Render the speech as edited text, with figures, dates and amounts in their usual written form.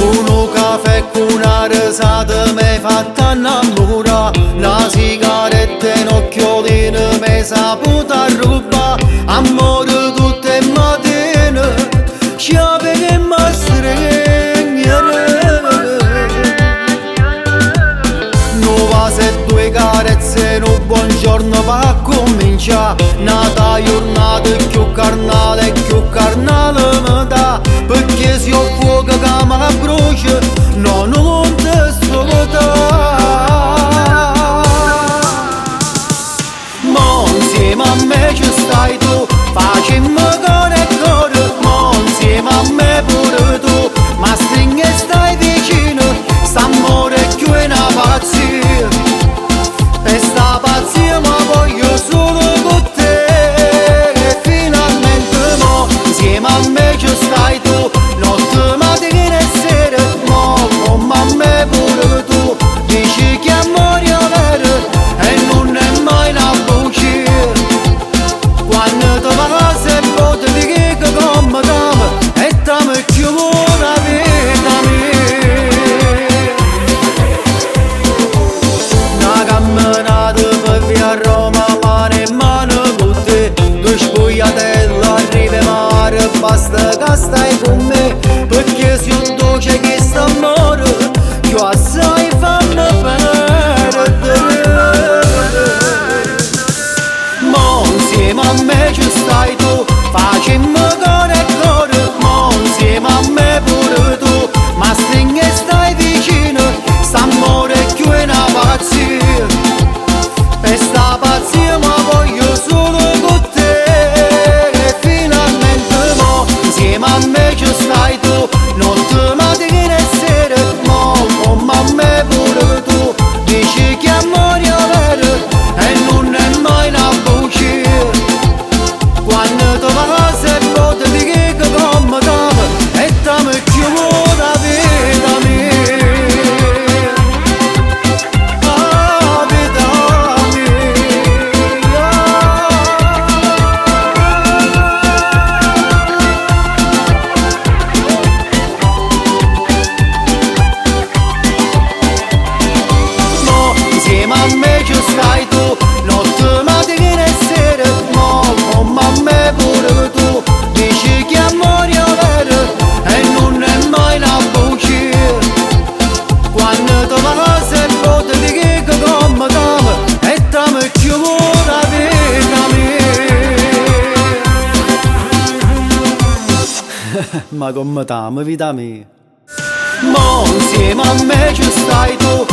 Uno caffè con una risata mi fatta innamorare, una sigaretta in occhiolino mi saputa ruba, amore tutte le mattine, sciape che mi stringono. Nuove due carezze, un buongiorno va cominciare, nata giornata più carnale mi dà, perché se ho fuoco che mi brucia, no, non te sto mo insieme a me ci stai tu, facemmo cuore e cuore, mo insieme a me pure tu, ma stringi e stai vicino, st'amore è più una pazzia, e sta pazzia ma voglio solo con te, e finalmente mo insieme a me ci stai tu, notte, mattina e sera, mo come a me pure tu, dici che amore è vero e non è mai una bugia, quando ti va se pote di che come t'amo e t'amo più la vita mia. Una camminata per via Roma mano in mano con te, due spugliatelle arrivi mare, basta che stai con me, perché se un dolce che sta amore più assai fanno perdere. Mo insieme a me ci stai tu, facemmo cuore e cuore, mo insieme a me pure tu, ma stringi e stai vicino, st'amore è più una pazzia, e sta pazzia ma voglio solo con te, e finalmente mo insieme a me ci stai tu, notte, mattina e sera, mo come a me pure tu, dici che amore è vero e non è mai una bugia, quando ti va se pote di che come t'amo e t'amo più la vita mia, la vita mia. Mo insieme a me ci stai tu, notte, mattina e sera, mo come a me pure tu, dici che amore è vero e non è mai una bugia, quando ti va se pote di che come t'amo e t'amo più la vita mia. Ma come t'amo vita mia. Mo insieme a me ci stai tu,